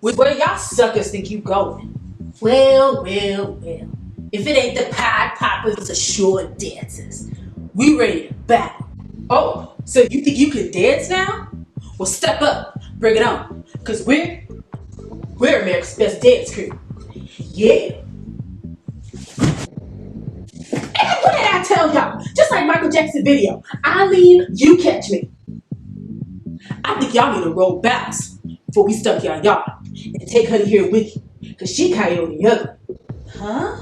Where y'all suckers think you going? Well. If it ain't the Pied Poppers or shore dancers, we ready to battle. Oh, so you think you can dance now? Well, step up, bring it on, cause we're America's best dance crew. Yeah. And what did I tell y'all? Just like Michael Jackson video, I lean, you catch me. I think y'all need to roll bounce before we stump y'all yard and take Honey here with you, cause she coyote ugly. Huh?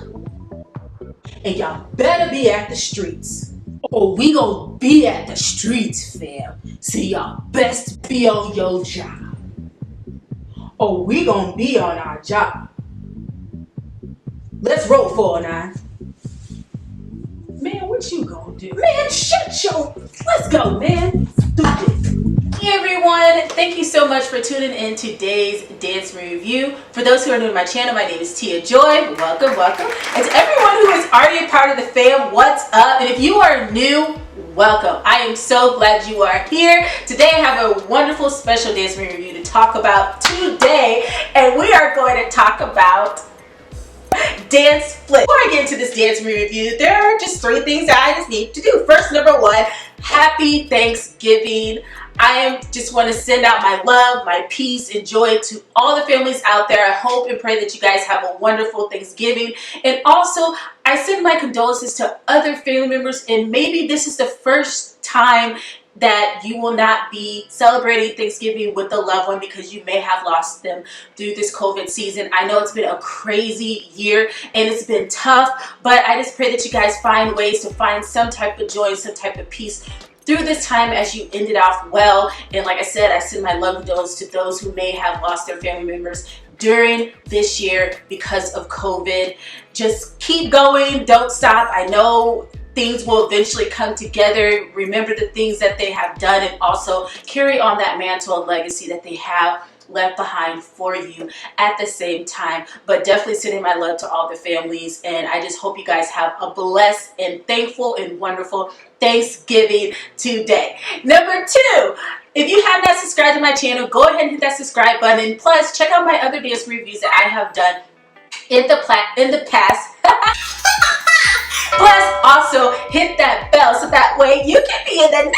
And y'all better be at the streets. Or we gon' be at the streets, fam. So y'all best be on your job. Or we gonna be on our job. Let's roll 409. Man, what you gonna do? Man, shut your... Let's go, man. Stupid. Hey everyone, thank you so much for tuning in to today's dance review. For those who are new to my channel, my name is Tia Joy. Welcome. And to everyone who is already a part of the fam, what's up? And if you are new, welcome. I am so glad you are here. Today I have a wonderful special dance review to talk about today. And we are going to talk about dance flip. Before I get into this dance review, there are just 3 things that I just need to do. First, number 1, happy Thanksgiving. I just want to send out my love, my peace, and joy to all the families out there. I hope and pray that you guys have a wonderful Thanksgiving. And also, I send my condolences to other family members, and maybe this is the first time that you will not be celebrating Thanksgiving with a loved one because you may have lost them through this COVID season. I know it's been a crazy year and it's been tough, but I just pray that you guys find ways to find some type of joy, some type of peace through this time as you ended off well. And like I said, I send my love and condolences to those who may have lost their family members during this year because of COVID. Just keep going, don't stop. I know things will eventually come together. Remember the things that they have done and also carry on that mantle and legacy that they have left behind for you at the same time. But definitely sending my love to all the families, and I just hope you guys have a blessed and thankful and wonderful Thanksgiving today. Number 2, if you have not subscribed to my channel, go ahead and hit that subscribe button. Plus, check out my other dance reviews that I have done in the past. Plus, also hit that bell so that way you can be in the know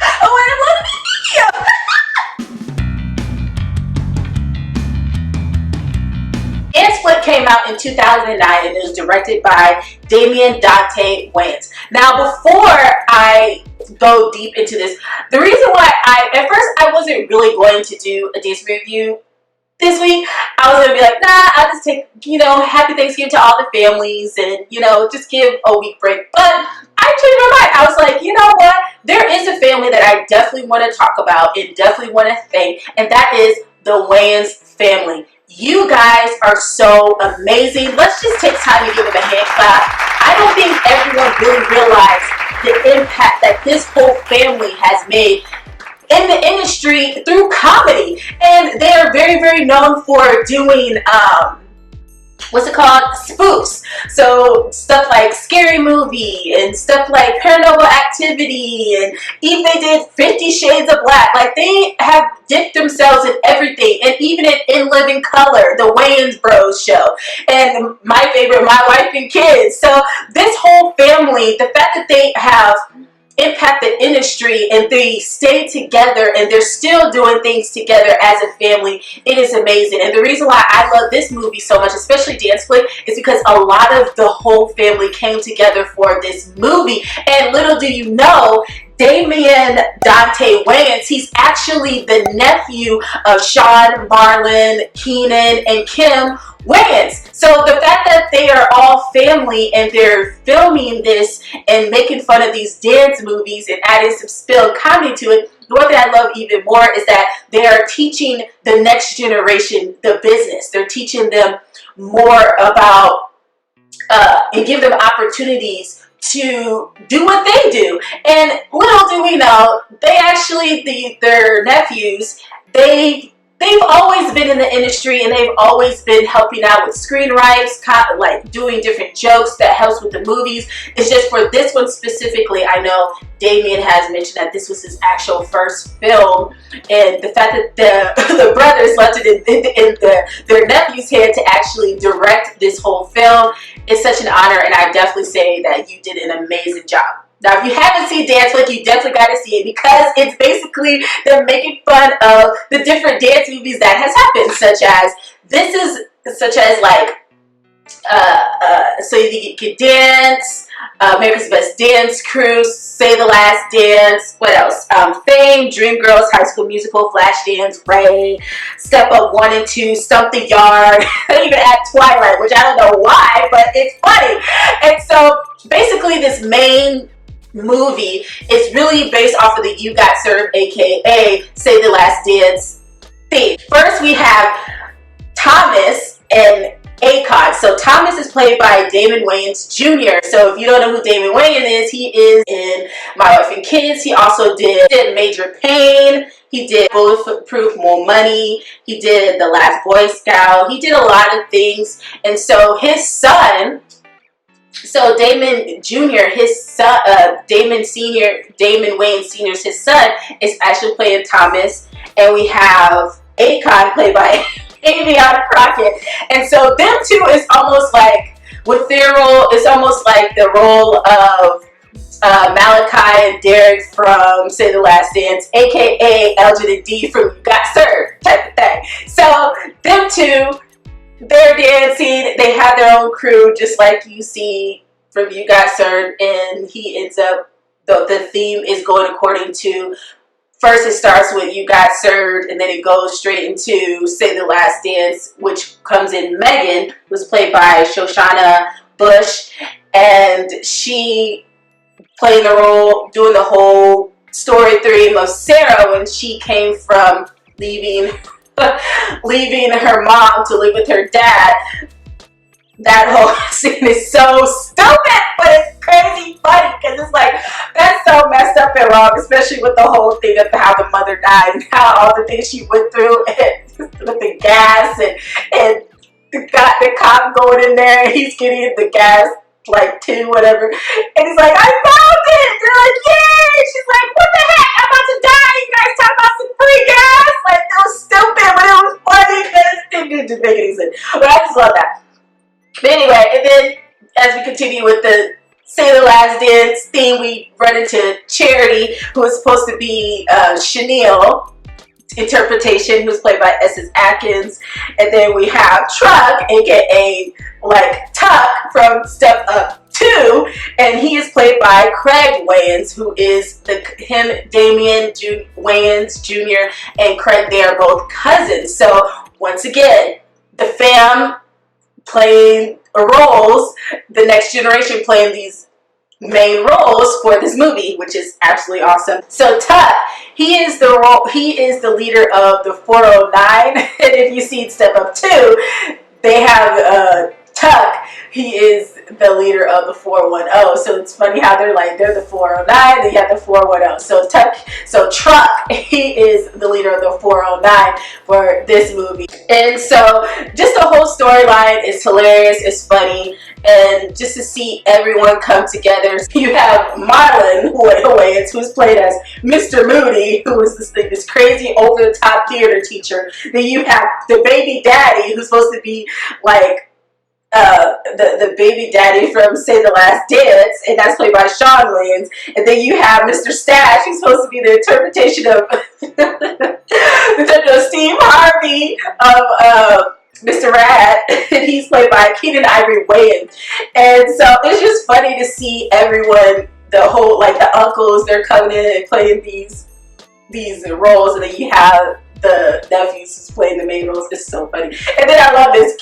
when I'm on the video. Dance Flip came out in 2009 and it was directed by Dante Wayans. Now, before I go deep into this, the reason why at first I wasn't really going to do a dance review this week, I was gonna be like, nah, I'll just take, happy Thanksgiving to all the families and, just give a week break. But I changed my mind. I was like, you know what? There is a family that I definitely want to talk about and definitely want to thank, and that is the Wayans family. You guys are so amazing. Let's just take time to give them a hand clap. I don't think everyone really realized the impact that this whole family has made in the industry through comedy, and they are very, very known for doing what's it called, spoofs. So stuff like Scary Movie and stuff like Paranormal Activity, and even they did 50 Shades of Black. Like, they have dipped themselves in everything, and even in Living Color, the Wayans Bros show, and my favorite, My Wife and Kids. So this whole family, the fact that they have impact the industry and they stay together and they're still doing things together as a family, it is amazing. And the reason why I love this movie so much, especially Dance Flip, is because a lot of the whole family came together for this movie. And little do you know, Dante Wayans, he's actually the nephew of Sean, Marlon, Keenan, and Kim Wayans. So the fact that they are all family and they're filming this and making fun of these dance movies and adding some spilled comedy to it, the one thing I love even more is that they are teaching the next generation the business. They're teaching them more about and give them opportunities to do what they do. And little do we know, they actually, their nephews, they've always always been in the industry and they've always been helping out with screenwrites, like doing different jokes that helps with the movies. It's just for this one specifically, I know Damien has mentioned that this was his actual first film, and the fact that the brothers left it in their nephew's hand to actually direct this whole film is such an honor, and I definitely say that you did an amazing job. Now, if you haven't seen Dance Week, you definitely got to see it because it's basically they're making fun of the different dance movies that has happened, such as like So You Can Dance, America's Best Dance Crew, Say the Last Dance, what else? Fame, Dreamgirls, High School Musical, Flashdance, Ray, Step Up 1 and 2, Stump the Yard, I even add Twilight, which I don't know why, but it's funny. And so basically this main movie is really based off of the You Got Served, aka Say the Last Dance theme. First we have Thomas and Akon. So Thomas is played by Damon Wayans Jr. So if you don't know who Damon Wayans is, he is in My Wife and Kids. He also did Major Pain. He did Bulletproof, More Money. He did The Last Boy Scout. He did a lot of things. And so his son, so Damon Jr., his son, Damon Wayans Sr.'s his son is actually playing Thomas. And we have Akon played by Aviana Crockett. And so them two is almost like, with their role, it's almost like the role of Malachi and Derek from Say the Last Dance, aka Elgin and D from You Got Served type of thing. So them two, they're dancing, they have their own crew just like you see from You Got Served, and he ends up, the theme is going according to, first it starts with You Got Served, and then it goes straight into Say the Last Dance, which comes in Megan, who's played by Shoshana Bush, and she playing the role, doing the whole story theme of Sarah when she came from leaving her mom to live with her dad. That whole scene is so stupid, but it's crazy funny because it's like, that's so messed up and wrong, especially with the whole thing of how the mother died and how all the things she went through and with the gas and the cop going in there and he's getting the gas like 2, whatever, and he's like, I found it! They're like, yay! She's like, what the heck? I'm about to die! You guys talk about some free gas? Like, it was stupid, but it was funny because it didn't make any sense. But I just love that. But anyway, and then as we continue with the Say the Last Dance theme, we run into Charity, who is supposed to be Chenille interpretation, who's played by Essex Atkins. And then we have Truck, aka like Tuck from Step Up 2, and he is played by Craig Wayans, who is Damien Wayans Jr. and Craig. They are both cousins. So once again, the fam playing roles, the next generation playing these main roles for this movie, which is absolutely awesome. So Tuck, he is the leader of the 409, and if you see Step Up 2, they have Tuck, he is the leader of the 410. So it's funny how they're the 409, then you have the 410. So Truck, he is the leader of the 409 for this movie. And so just the whole storyline is hilarious, it's funny, and just to see everyone come together. You have Marlon Wayans, who's played as Mr. Moody, who is this crazy over-the-top theater teacher. Then you have the baby daddy, who's supposed to be like the baby daddy from Say the Last Dance, and that's played by Sean Wayans. And then you have Mr. Stash, who's supposed to be the interpretation of Steve Harvey of Mr. Rad, and he's played by Keenan Ivory Wayans. And so it's just funny to see everyone, the whole, like the uncles, they're coming in and playing these roles, and then you have the nephews who's playing the main roles. It's so funny. And then I love this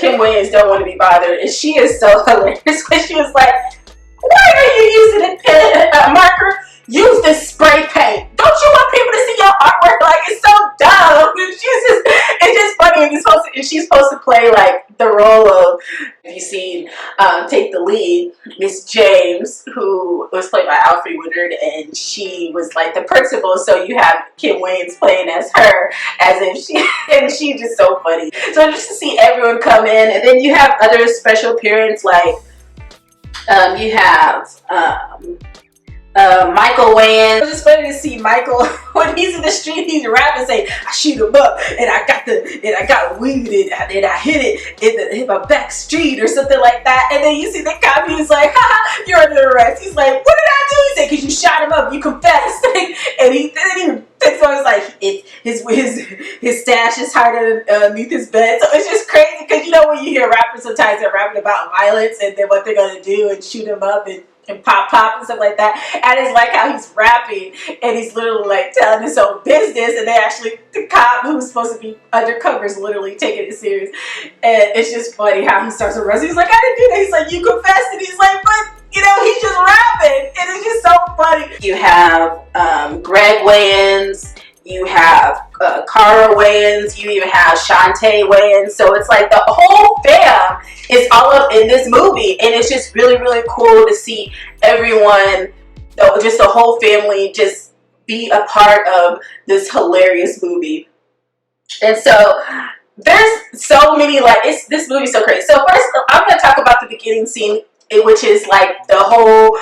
Kim Williams, Don't Want to Be Bothered, and she is so hilarious when she was like, why are you using a pen, marker? Use this spray paint. Don't you want people to see your artwork? Like, it's so dumb. It's just funny. And she's supposed to play like the role of, if you've seen Take the Lead, Miss James, who was played by Alfre Woodard, and she was like the principal. So you have Kim Wayans playing as her, as if she, and she's just so funny. So just to see everyone come in, and then you have other special appearances like you have Michael Wayans. It's just funny to see Michael when he's in the street, he's rapping, saying, "I shoot him up, and I got weed, and I hit it in my back street," or something like that. And then you see the cop, he's like, "Ha, you're under arrest." He's like, "What did I do?" He said, "Because you shot him up, you confessed." And he takes on, like, his stash is hiding underneath his bed. So it's just crazy because you know when you hear rappers, sometimes they're rapping about violence and then what they're gonna do and shoot him up and pop and stuff like that. And it's like how he's rapping and he's literally like telling his own business, and they actually, the cop who's supposed to be undercover is literally taking it serious. And it's just funny how he starts arresting. He's like, "I didn't do that." He's like, "You confessed." And he's like, "But you know, he's just rapping." And it's just so funny. You have Greg Wayans, you have Cara Wayans, you even have Shantae Wayans. So it's like the whole fam is all up in this movie, and it's just really, really cool to see everyone, just the whole family, just be a part of this hilarious movie. And so there's so many, like, this movie's so crazy. So first, I'm gonna talk about the beginning scene, which is like the whole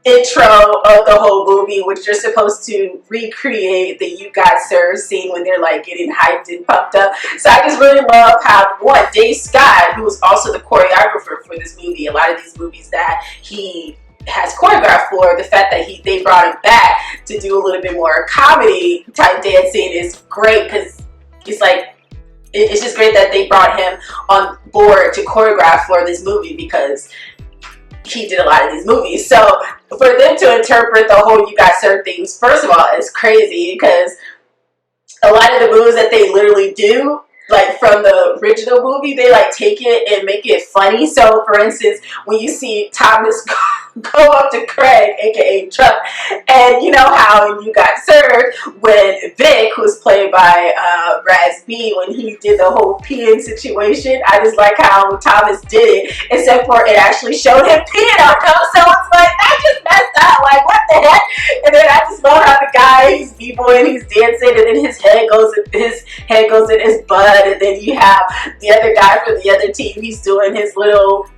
intro of the whole movie, which you're supposed to recreate the "You Got Served" scene when they're like getting hyped and pumped up. So I just really love how, one, Dave Scott, who was also the choreographer for this movie, a lot of these movies that he has choreographed for, the fact that they brought him back to do a little bit more comedy type dancing is great, because it's like, it's just great that they brought him on board to choreograph for this movie, because he did a lot of these movies. So for them to interpret the whole "You Got Served" things, first of all, it's crazy, because a lot of the moves that they literally do, like from the original movie, they like take it and make it funny. So for instance, when you see Thomas go up to Craig, aka Chuck, and you know how in "You Got Served," when Vic, who's played by Raz B, when he did the whole peeing situation, I just like how Thomas did it, except for it actually showed him peeing on him. So it's like, that just messed up, like what the heck? And then I just love how the guy, he's b-boying, he's dancing, and then his head goes in his butt, and then you have the other guy from the other team, he's doing his little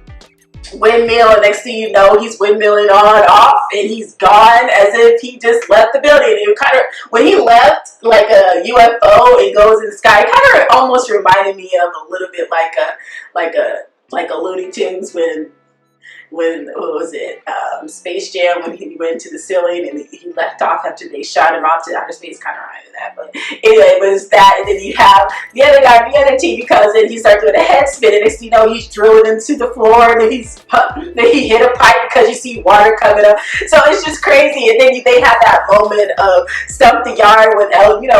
windmill, and next thing you know, he's windmilling on off, and he's gone as if he just left the building. It kind of, when he left like a UFO and goes in the sky, it kind of almost reminded me of a little bit like a Looney Tunes when what was it, Space Jam, when he went to the ceiling and he left off after they shot him out to outer space. Kind of reminded that, but anyway, it was that. And then you have the other guy, the other team, because then he starts doing a head spin, and next thing you know, he's drilling into the floor, and then he hit a pipe because you see water coming up. So it's just crazy. And then they have that moment of Stump the Yard with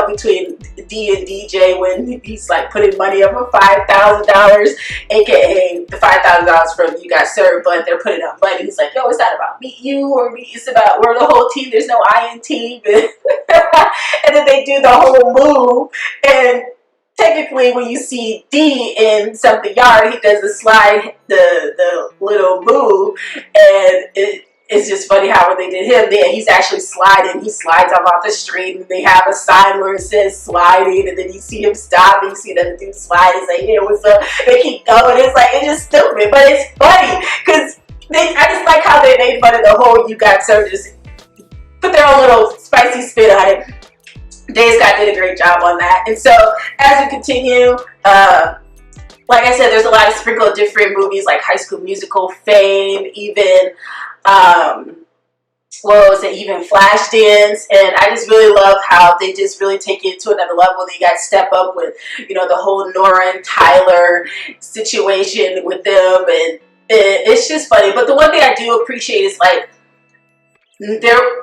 between D and DJ, when he's like putting money up for $5,000, aka the $5,000 from "You Got Served," but they're putting up money. He's like, "Yo, it's not about me, you, or me. It's about we're the whole team. There's no I in team." And then they do the whole move. And technically, when you see D in "Stump the Yard," he does the slide, the little move, and it's just funny how when they did him, he's actually sliding. He slides up off the street, and they have a sign where it says "sliding," and then you see him stop, and you see the dude slide. He's like, "Yeah, what's up?" They keep going. It's like, it's just stupid, but it's funny because I just like how they made fun of the whole "You Got Served," just put their own little spicy spin on it. Dave Scott did a great job on that. And so as we continue, like I said, there's a lot of sprinkle of different movies like High School Musical, Fame, even even Flashdance. And I just really love how they just really take it to another level. They got Step Up with, the whole Nora and Tyler situation with them, and it's just funny. But the one thing I do appreciate is like,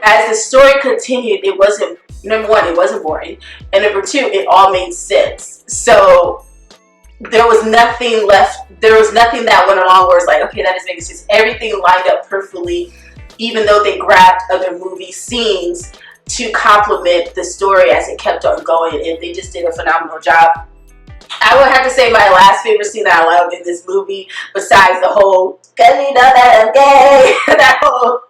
as the story continued, it wasn't, number one, it wasn't boring, and number two, it all made sense. So there was nothing left, there was nothing that went along where it's like, okay, that is making sense. Everything lined up perfectly, even though they grabbed other movie scenes to complement the story as it kept on going, and they just did a phenomenal job. I would have to say my last favorite scene that I loved in this movie, besides the whole "cause you know that I'm gay," that whole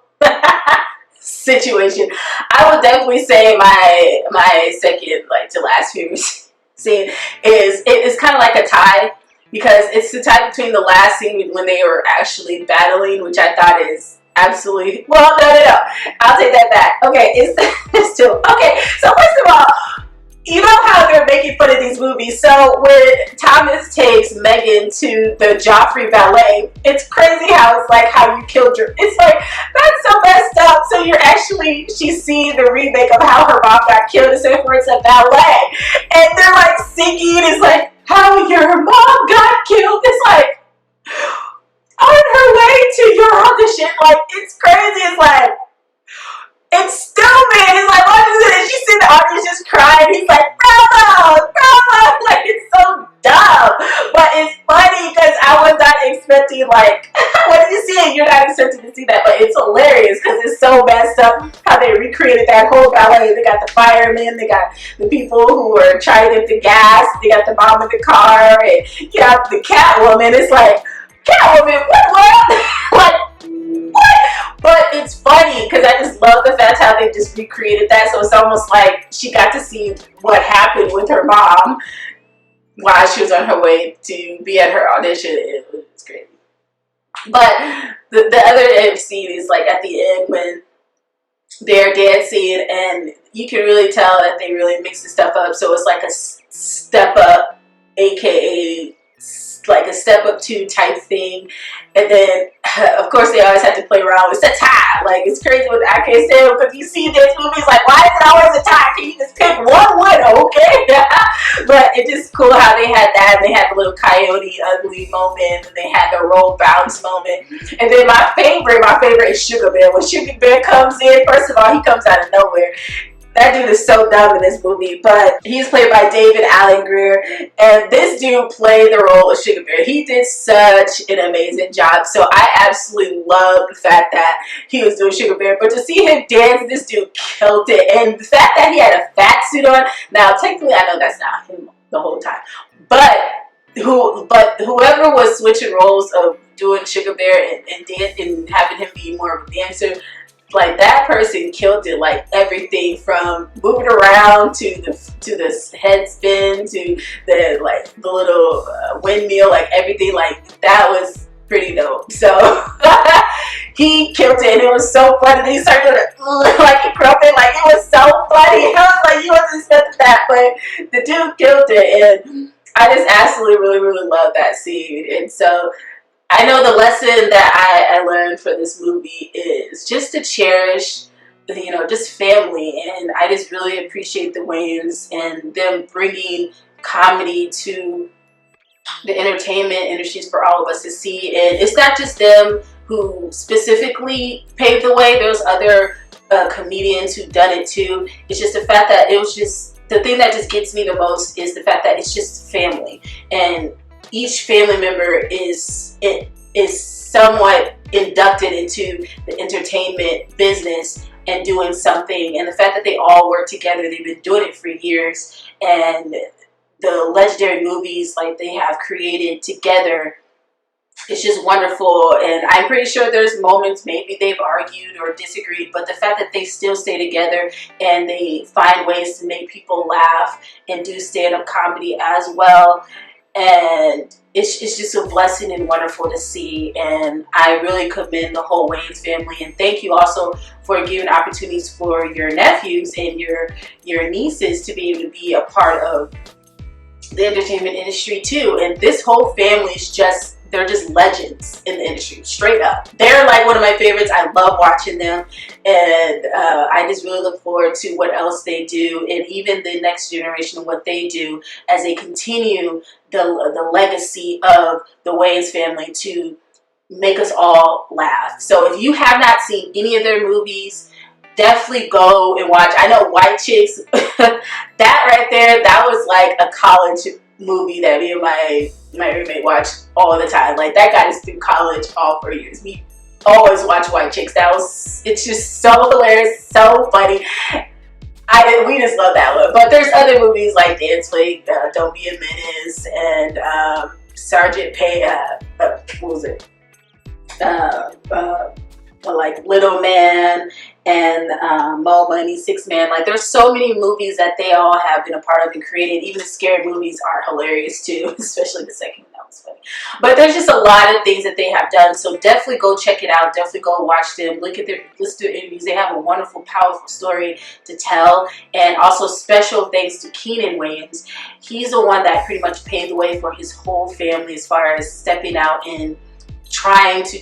situation, I would definitely say my second like to last favorite scene is kind of like a tie, because it's the tie between the last scene when they were actually battling, which I thought is absolutely, well, no, I'll take that back. Okay, it's two. Okay, so first of all, you know how they're making fun of these movies. So when Thomas takes Megan to the Joffrey ballet, it's crazy how it's like how you killed your. It's like, that's so messed up. So she's seeing the remake of how her mom got killed, except for it's a ballet, and they're like singing. It's like how your mom got killed. It's like on her way to your audition. Like, it's crazy. It's like, it's stupid. It's like, what is it? And she's in the audience just crying. He's like, bravo, bravo. Like, it's so dumb. But it's funny because I was not expecting, like, what did you see it? You're not expecting to see that. But it's hilarious because it's so messed up how they recreated that whole ballet. They got the firemen. They got the people who were trying to get the gas. They got the mom in the car. And you got the Catwoman. It's like, Catwoman, what? Like, what? But it's funny because I just love the fact how they just recreated that. So it's almost like she got to see what happened with her mom while she was on her way to be at her audition. It was crazy. But the other scene is like at the end when they're dancing, and you can really tell that they really mix the stuff up. So it's like a step up, aka like a step up 2 type thing. And then of course they always have to play around with the tie. Like, it's crazy with I can't say it, because you see this movie, it's like, why is it always a tie? Can you just pick one winner, okay? But it's just cool how they had that, and they had the little coyote ugly moment, and they had the roll bounce moment. And then my favorite is Sugar Bear. When Sugar Bear comes in, first of all, he comes out of nowhere. That dude is so dumb in this movie, but he's played by David Alan Grier, and this dude played the role of Sugar Bear. He did such an amazing job, so I absolutely love the fact that he was doing Sugar Bear. But to see him dance, this dude killed it, and the fact that he had a fat suit on. Now, technically, I know that's not him the whole time, but whoever was switching roles of doing Sugar Bear and having him be more of a dancer, like, that person killed it. Like, everything from moving around to the head spin to the little windmill, like everything, like that was pretty dope. So he killed it, and it was so funny. Then he started like he crumping, like it was so funny. I was like, you wasn't expecting that, but the dude killed it, and I just absolutely really love that scene. And so I know the lesson that I learned for this movie is just to cherish, just family. And I just really appreciate the Wayans and them bringing comedy to the entertainment industries for all of us to see. And it's not just them who specifically paved the way. There's other comedians who've done it too. It's just the fact that it was just, the thing that just gets me the most is the fact that it's just family. And each family member is somewhat inducted into the entertainment business and doing something. And the fact that they all work together, they've been doing it for years, and the legendary movies like they have created together, it's just wonderful. And I'm pretty sure there's moments maybe they've argued or disagreed, but the fact that they still stay together and they find ways to make people laugh and do stand-up comedy as well, and it's just a blessing and wonderful to see. And I really commend the whole Wayans family, and thank you also for giving opportunities for your nephews and your nieces to be able to be a part of the entertainment industry too. And this whole family is just, they're just legends in the industry, straight up. They're like one of my favorites. I love watching them, and I just really look forward to what else they do, and even the next generation of what they do as they continue the legacy of the Wayans family to make us all laugh. So if you have not seen any of their movies, definitely go and watch. I know White Chicks, that right there, that was like a college movie that me and my roommate watched all the time. Like, that got us through college all 4 years. We always watch White Chicks. It's just so hilarious, so funny. We just love that one. But there's other movies like Dance Week, Don't Be a Menace, and Sergeant Pay. What was it? Like Little Man and Mo Money, Six Man. Like there's so many movies that they all have been a part of and created. Even the scary movies are hilarious too, especially the second one. That was funny. But there's just a lot of things that they have done. So definitely go check it out. Definitely go watch them. Listen to their interviews. They have a wonderful, powerful story to tell. And also special thanks to Keenan Wayans. He's the one that pretty much paved the way for his whole family as far as stepping out and trying to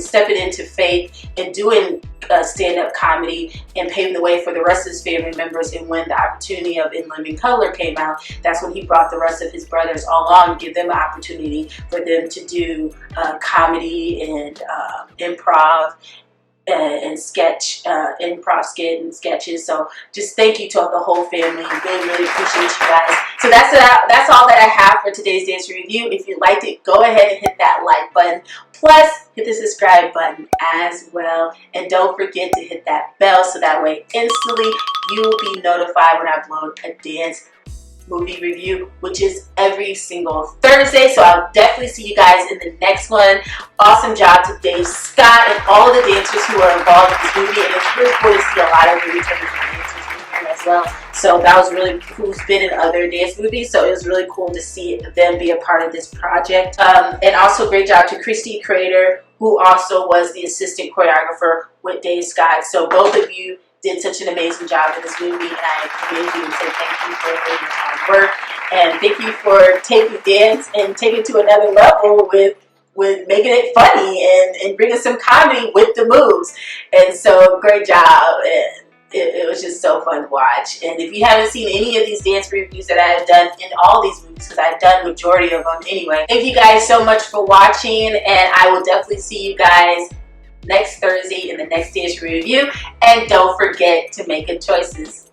stepping into faith and doing stand-up comedy and paving the way for the rest of his family members. And when the opportunity of In Living Color came out, that's when he brought the rest of his brothers along, give them an opportunity for them to do comedy and improv and sketch, improv skit and sketches. So just thank you to the whole family. Really, really appreciate you guys. So that's all that I have for today's dance review. If you liked it, go ahead and hit that like button. Plus, hit the subscribe button as well. And don't forget to hit that bell so that way instantly you will be notified when I upload a dance movie review, which is every single Thursday. So I'll definitely see you guys in the next one. Awesome job to Dave Scott and all of the dancers who are involved in this movie. And it's really cool to see a lot of the returning dancers in here as well. So that was really cool. Who's been in other dance movies. So it was really cool to see them be a part of this project. And also great job to Christy Crater, who also was the assistant choreographer with Dave Scott. So both of you did such an amazing job in this movie, and I commend you and say thank you for your hard work, and thank you for taking dance and taking it to another level with making it funny and bringing some comedy with the moves. And so great job, and it was just so fun to watch. And if you haven't seen any of these dance reviews that I have done in all these movies, because I've done majority of them anyway, thank you guys so much for watching, and I will definitely see you guys next Thursday in the next dance review. And don't forget to make good choices.